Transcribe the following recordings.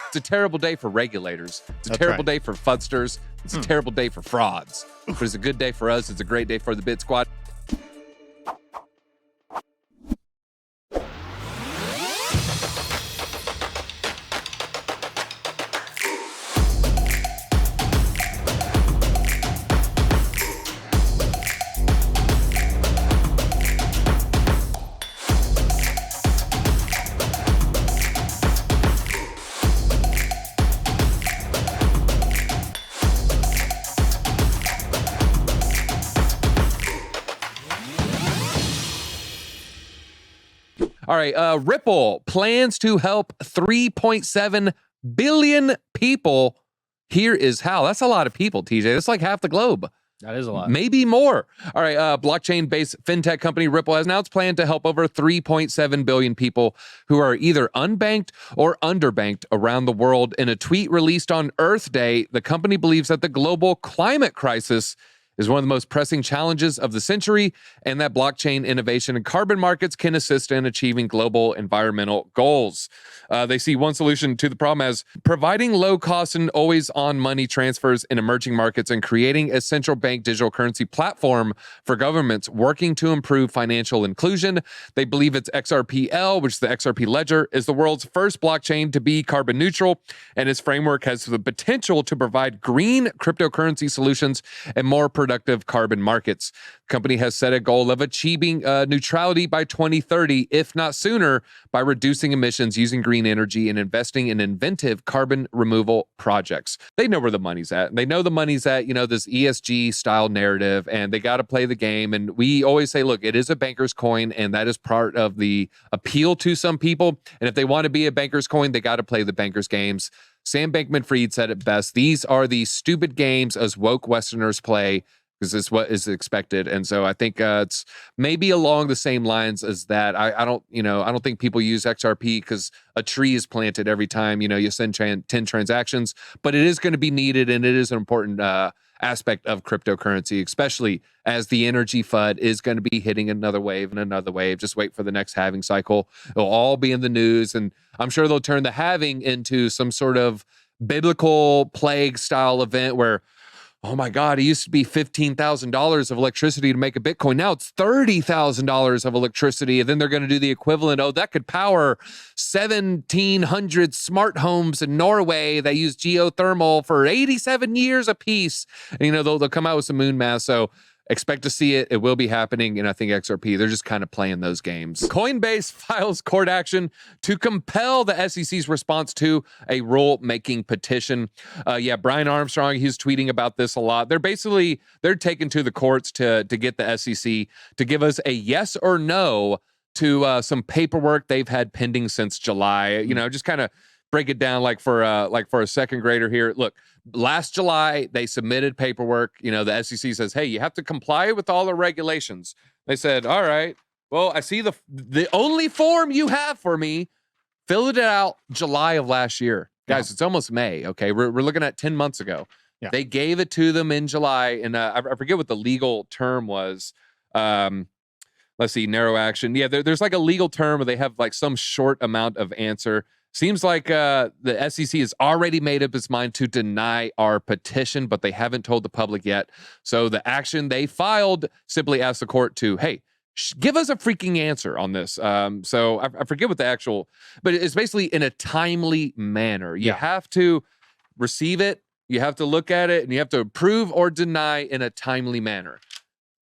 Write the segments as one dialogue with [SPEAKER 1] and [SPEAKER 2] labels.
[SPEAKER 1] It's a terrible day for regulators. It's a terrible day for fudsters. It's a terrible day for frauds. But it's a good day for us. It's a great day for the BitSquad. All right, Ripple plans to help 3.7 billion people. Here is how. That's a lot of people, TJ. That's like half the globe.
[SPEAKER 2] That is a lot.
[SPEAKER 1] Maybe more. All right, blockchain-based fintech company Ripple has announced plan to help over 3.7 billion people who are either unbanked or underbanked around the world. In a tweet released on Earth Day, the company believes that the global climate crisis is one of the most pressing challenges of the century, and that blockchain innovation and carbon markets can assist in achieving global environmental goals. They see one solution to the problem as providing low-cost and always-on money transfers in emerging markets and creating a central bank digital currency platform for governments working to improve financial inclusion. They believe its XRPL, which is the XRP ledger, is the world's first blockchain to be carbon neutral, and its framework has the potential to provide green cryptocurrency solutions and more productive carbon markets. The company has set a goal of achieving neutrality by 2030, if not sooner, by reducing emissions using green energy and investing in inventive carbon removal projects. They know where the money's at. They know the money's at, this ESG style narrative, and they got to play the game. And we always say, look, it is a banker's coin, and that is part of the appeal to some people. And if they want to be a banker's coin, they got to play the banker's games. Sam Bankman-Fried said it best. These are the stupid games us woke Westerners play, because it's what is expected. And so I think it's maybe along the same lines as that. I don't think people use XRP because a tree is planted every time, you send 10 transactions, but it is going to be needed, and it is an important aspect of cryptocurrency, especially as the energy FUD is going to be hitting another wave and another wave. Just wait for the next halving cycle. It'll all be in the news, and I'm sure they'll turn the halving into some sort of biblical plague style event where, oh my God, it used to be $15,000 of electricity to make a Bitcoin. Now it's $30,000 of electricity. And then they're going to do the equivalent. Oh, that could power 1,700 smart homes in Norway that use geothermal for 87 years apiece. And, they'll come out with some moon math. So expect to see it. It will be happening. And I think XRP, they're just kind of playing those games. Coinbase files court action to compel the SEC's response to a rule-making petition. Brian Armstrong, he's tweeting about this a lot. They're taken to the courts to get the SEC to give us a yes or no to some paperwork they've had pending since July. Just kind of break it down like for a second grader here. Look, last July, they submitted paperwork. The SEC says, hey, you have to comply with all the regulations. They said, all right, well, I see the only form you have for me, filled it out July of last year. Guys, It's almost May, okay? We're looking at 10 months ago. Yeah. They gave it to them in July, and I forget what the legal term was. Let's see, narrow action. Yeah, there's like a legal term where they have like some short amount of answer. Seems like the SEC has already made up its mind to deny our petition, but they haven't told the public yet. So the action they filed simply asked the court to, hey, give us a freaking answer on this. So I forget what the actual, but it's basically in a timely manner. You have to receive it, you have to look at it, and you have to approve or deny in a timely manner.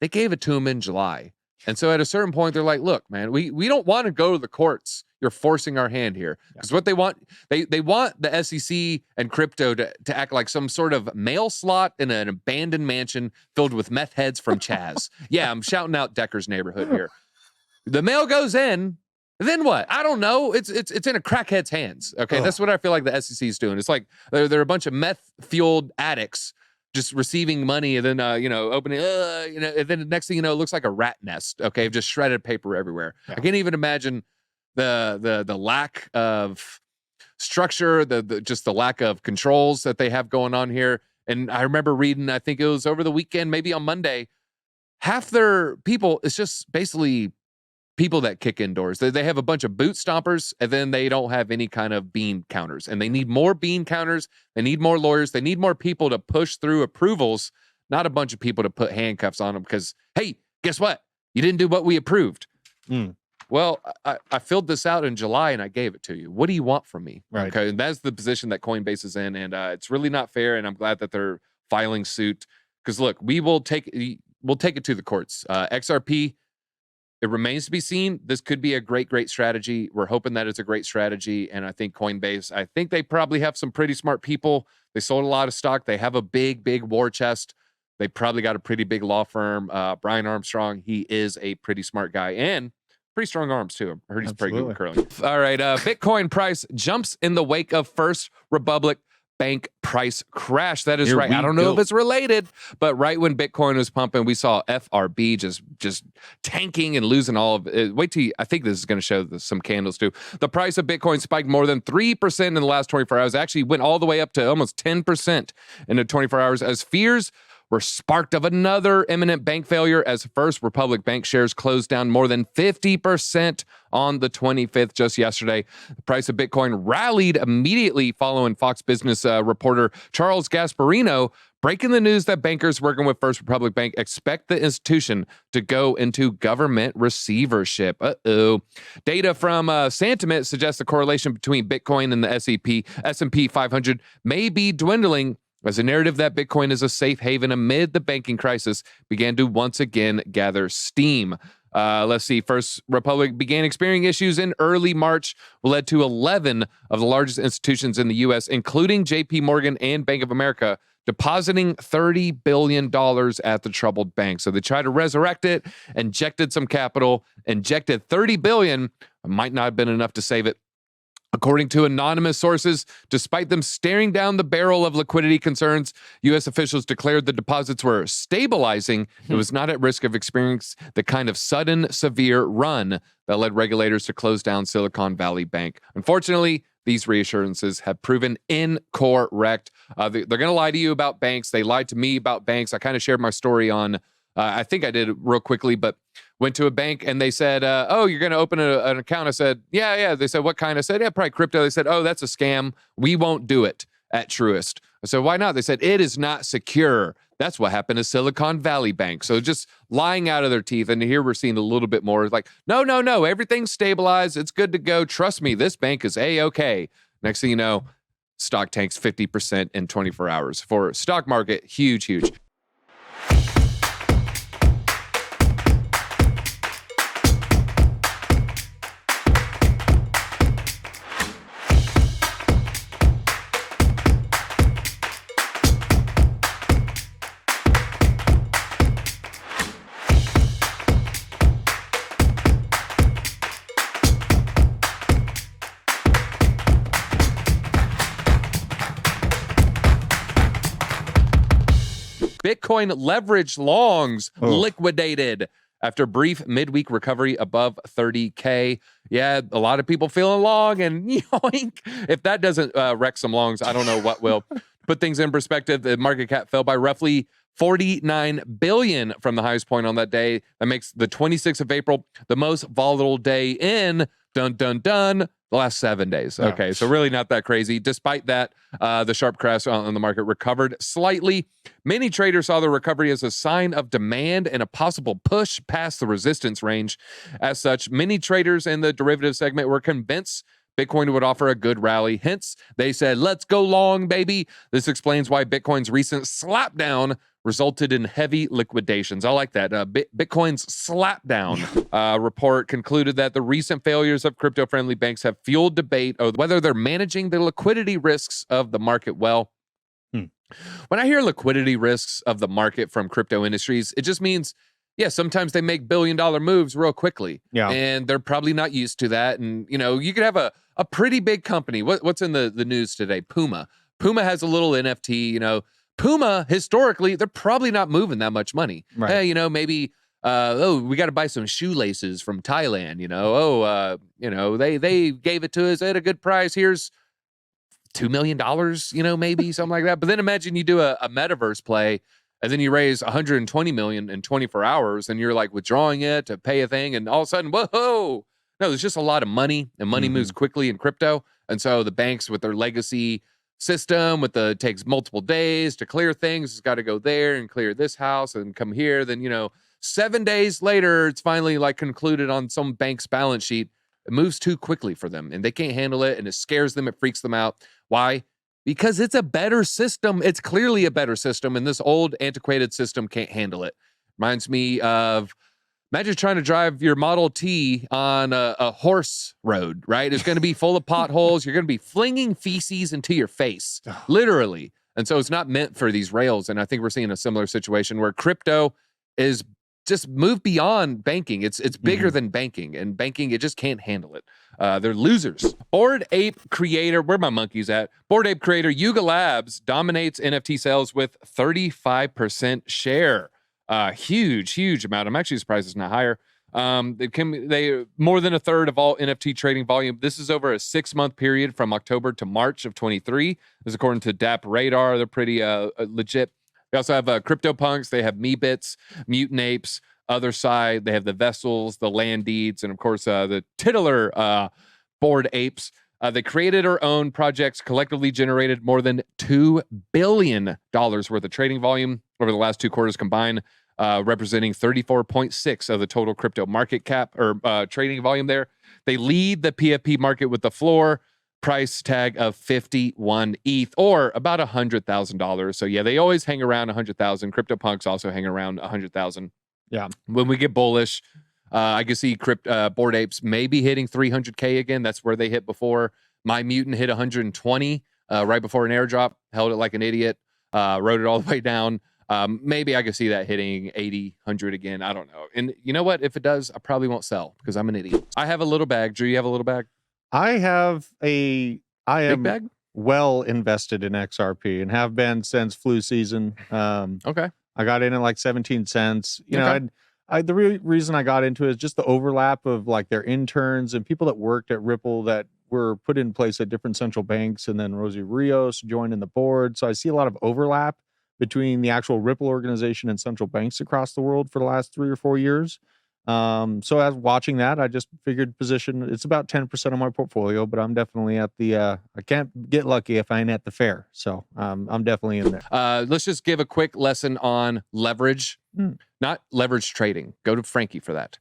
[SPEAKER 1] They gave it to them in July. And so at a certain point, they're like, look, man, we don't want to go to the courts. You're forcing our hand here. Because what they want, they want the SEC and crypto to act like some sort of mail slot in an abandoned mansion filled with meth heads from Chaz. Yeah, I'm shouting out Decker's neighborhood here. The mail goes in, then what? I don't know. It's in a crackhead's hands. Okay, that's what I feel like the SEC is doing. It's like they're a bunch of meth-fueled addicts just receiving money and then, opening, and then the next thing you know, it looks like a rat nest, okay, just shredded paper everywhere. Yeah. I can't even imagine the lack of structure, just the lack of controls that they have going on here. And I remember reading, I think it was over the weekend, maybe on Monday, half their people, it's just basically people that kick indoors. They have a bunch of boot stompers, and then they don't have any kind of bean counters. And they need more bean counters. They need more lawyers. They need more people to push through approvals, not a bunch of people to put handcuffs on them because, hey, guess what? You didn't do what we approved. Well, I filled this out in July and I gave it to you. What do you want from me?
[SPEAKER 2] Right.
[SPEAKER 1] Okay. And that's the position that Coinbase is in. And it's really not fair. And I'm glad that they're filing suit because look, we'll take it to the courts. XRP, it remains to be seen. This could be a great strategy. We're hoping that it's a great strategy. And I think Coinbase, I think they probably have some pretty smart people. They sold a lot of stock. They have a big war chest. They probably got a pretty big law firm. Brian Armstrong, he is a pretty smart guy and pretty strong arms too. I heard he's pretty good with curling. All right, Bitcoin price jumps in the wake of First Republic Bank price crash. That is right. I don't know if it's related, but right when Bitcoin was pumping, we saw FRB just tanking and losing all of it. Wait till I think this is going to show some candles too. The price of Bitcoin spiked more than 3% in the last 24 hours. Actually went all the way up to almost 10% in the 24 hours as fears were sparked of another imminent bank failure as First Republic Bank shares closed down more than 50% on the 25th, just yesterday. The price of Bitcoin rallied immediately following Fox Business reporter Charles Gasparino breaking the news that bankers working with First Republic Bank expect the institution to go into government receivership. Data from Sentiment suggests the correlation between Bitcoin and the S&P 500 may be dwindling as a narrative that Bitcoin is a safe haven amid the banking crisis began to once again gather steam. Let's see. First Republic began experiencing issues in early March, led to 11 of the largest institutions in the U.S., including J.P. Morgan and Bank of America, depositing $30 billion at the troubled bank. So they tried to resurrect it, injected some capital, injected $30 billion. Might not have been enough to save it. According to anonymous sources, despite them staring down the barrel of liquidity concerns, U.S. officials declared the deposits were stabilizing. It was not at risk of experiencing the kind of sudden, severe run that led regulators to close down Silicon Valley Bank. Unfortunately, these reassurances have proven incorrect. They're going to lie to you about banks. They lied to me about banks. I kind of shared my story on, I think I did it real quickly, but went to a bank and they said, oh, you're going to open an account. I said, yeah. They said, what kind? I said, yeah, probably crypto. They said, oh, that's a scam. We won't do it at Truist. I said, why not? They said, it is not secure. That's what happened to Silicon Valley Bank. So just lying out of their teeth. And here we're seeing a little bit more like, no, everything's stabilized. It's good to go. Trust me, this bank is A-okay. Next thing you know, stock tanks 50% in 24 hours. For stock market, huge. Bitcoin leverage longs liquidated after brief midweek recovery above 30K. Yeah, a lot of people feeling long and yoink. If that doesn't wreck some longs, I don't know what will. Put things in perspective, the market cap fell by roughly 49 billion from the highest point on that day. That makes the 26th of April the most volatile day in the last 7 days. Okay, so really not that crazy. Despite that, the sharp crash on the market recovered slightly. Many traders saw the recovery as a sign of demand and a possible push past the resistance range. As such, many traders in the derivative segment were convinced Bitcoin would offer a good rally. Hence, they said, let's go long, baby. This explains why Bitcoin's recent slapdown resulted in heavy liquidations. I like that. Bitcoin's slapdown report concluded that the recent failures of crypto-friendly banks have fueled debate of whether they're managing the liquidity risks of the market well. When I hear liquidity risks of the market from crypto industries, it just means, yeah, sometimes they make billion-dollar moves real quickly. Yeah. And they're probably not used to that. And, you know, you could have a pretty big company. What's in the news today? Puma. Puma has a little NFT, you know. Puma, historically, they're probably not moving that much money. Right. Hey, you know, maybe, we got to buy some shoelaces from Thailand, you know. You know, they gave it to us at a good price. Here's $2 million, you know, maybe something like that. But then imagine you do a metaverse play And then you raise 120 million in 24 hours and you're like withdrawing it to pay a thing. And all of a sudden, whoa, no, there's just a lot of money, and money moves quickly in crypto. And so the banks with their legacy system it takes multiple days to clear things. It's got to go there and clear this house and come here. Then, 7 days later, it's finally like concluded on some bank's balance sheet. It moves too quickly for them and they can't handle it. And it scares them. It freaks them out. Why? Because it's a better system. It's clearly a better system. And this old antiquated system can't handle it. Reminds me of, imagine trying to drive your Model T on a horse road, right? It's going to be full of potholes. You're going to be flinging feces into your face, literally. And so it's not meant for these rails. And I think we're seeing a similar situation where crypto is just moved beyond banking. It's bigger than banking, and banking, it just can't handle it. They're losers. Bored Ape creator, where my monkeys at? Bored Ape creator Yuga Labs dominates NFT sales with 35% share. Huge amount. I'm actually surprised it's not higher. They more than a third of all NFT trading volume. This is over a 6-month period from October to March of 23. This is according to DAP Radar. They're pretty legit. They also have CryptoPunks. They have MeBits, Mutant Apes. Other side, they have the Vessels, the Land Deeds, and of course the titular Bored Apes. They created or owned projects, collectively generated more than $2 billion worth of trading volume over the last 2 quarters combined, representing 34.6% of the total crypto market cap or trading volume there. They lead the PFP market with the floor price tag of 51 ETH or about $100,000. So yeah, they always hang around 100,000. CryptoPunks also hang around 100,000.
[SPEAKER 2] Yeah.
[SPEAKER 1] When we get bullish, I can see Bored Apes maybe hitting 300K again. That's where they hit before. My Mutant hit 120 right before an airdrop, held it like an idiot, rode it all the way down. Maybe I could see that hitting 80, 100 again. I don't know. And you know what? If it does, I probably won't sell because I'm an idiot. I have a little bag. Drew, you have a little bag?
[SPEAKER 2] I am
[SPEAKER 1] Big bag?
[SPEAKER 2] well invested in XRP and have been since flu season.
[SPEAKER 1] Okay.
[SPEAKER 2] I got in at like 17 cents. You know, the reason I got into it is just the overlap of like their interns and people that worked at Ripple that were put in place at different central banks, and then Rosie Rios joined in the board. So I see a lot of overlap between the actual Ripple organization and central banks across the world for the last 3 or 4 years. So as watching that, I just figured position, it's about 10% of my portfolio, but I'm definitely at the, I can't get lucky if I ain't at the fair. So, I'm definitely in there.
[SPEAKER 1] Let's just give a quick lesson on leverage, not leverage trading. Go to Frankie for that.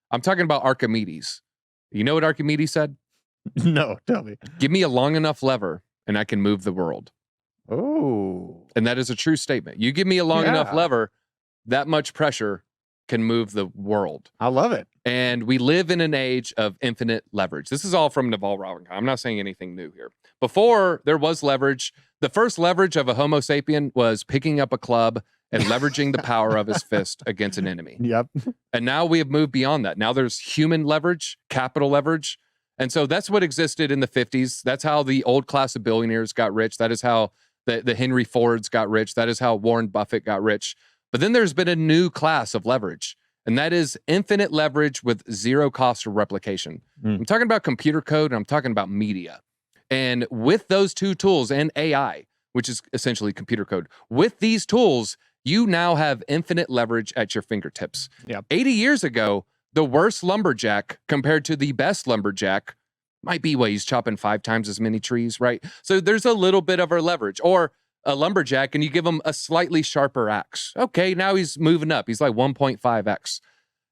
[SPEAKER 1] I'm talking about Archimedes. You know what Archimedes said?
[SPEAKER 2] No, tell me.
[SPEAKER 1] Give me a long enough lever and I can move the world.
[SPEAKER 2] Oh.
[SPEAKER 1] And that is a true statement. You give me a long enough lever, that much pressure can move the world.
[SPEAKER 2] I love it.
[SPEAKER 1] And we live in an age of infinite leverage. This is all from Naval Ravikant. I'm not saying anything new here. Before there was leverage, the first leverage of a Homo sapien was picking up a club and leveraging the power of his fist against an enemy.
[SPEAKER 2] Yep.
[SPEAKER 1] And now we have moved beyond that. Now there's human leverage, capital leverage. And so that's what existed in the 50s. That's how the old class of billionaires got rich. That is how the Henry Fords got rich. That is how Warren Buffett got rich. But then there's been a new class of leverage, and that is infinite leverage with zero cost of replication. I'm talking about computer code, and I'm talking about media. And with those two tools and AI, which is essentially computer code, with these tools, you now have infinite leverage at your fingertips.
[SPEAKER 2] Yep.
[SPEAKER 1] 80 years ago, the worst lumberjack compared to the best lumberjack might be, he's chopping 5 times as many trees, right? So there's a little bit of our leverage. Or a lumberjack and you give him a slightly sharper axe. Okay, now he's moving up. He's like 1.5x.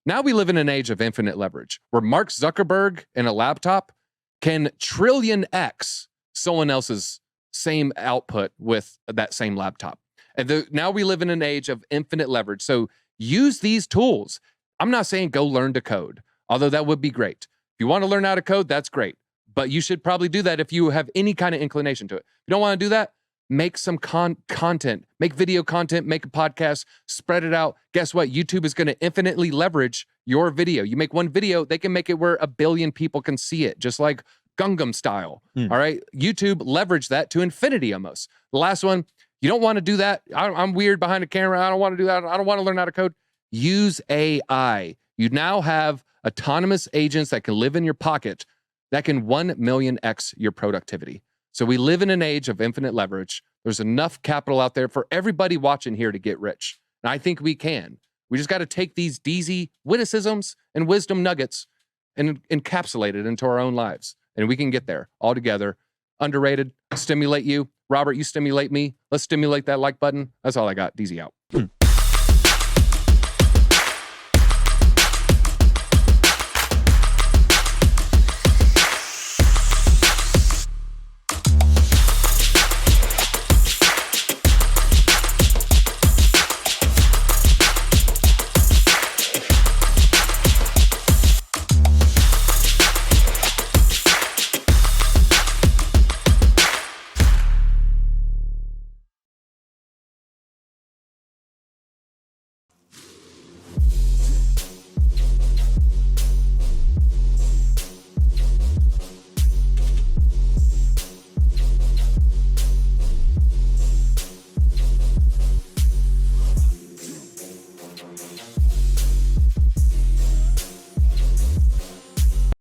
[SPEAKER 1] Now we live in an age of infinite leverage where Mark Zuckerberg in a laptop can trillion X someone else's same output with that same laptop. And now we live in an age of infinite leverage. So use these tools. I'm not saying go learn to code, although that would be great. If you want to learn how to code, that's great. But you should probably do that if you have any kind of inclination to it. If you don't want to do that, make some content, make video content, make a podcast, spread it out. Guess what? YouTube is going to infinitely leverage your video. You make one video, they can make it where 1 billion people can see it, just like Gangnam Style. All right. YouTube leverage that to infinity almost. The last one, you don't want to do that. I'm weird behind a camera. I don't want to do that. I don't want to learn how to code. Use AI. You now have autonomous agents that can live in your pocket that can 1 million X your productivity. So we live in an age of infinite leverage. There's enough capital out there for everybody watching here to get rich. And I think we can. We just got to take these DZ witticisms and wisdom nuggets and encapsulate it into our own lives. And we can get there all together. Underrated, stimulate you. Robert, you stimulate me. Let's stimulate that like button. That's all I got. DZ out.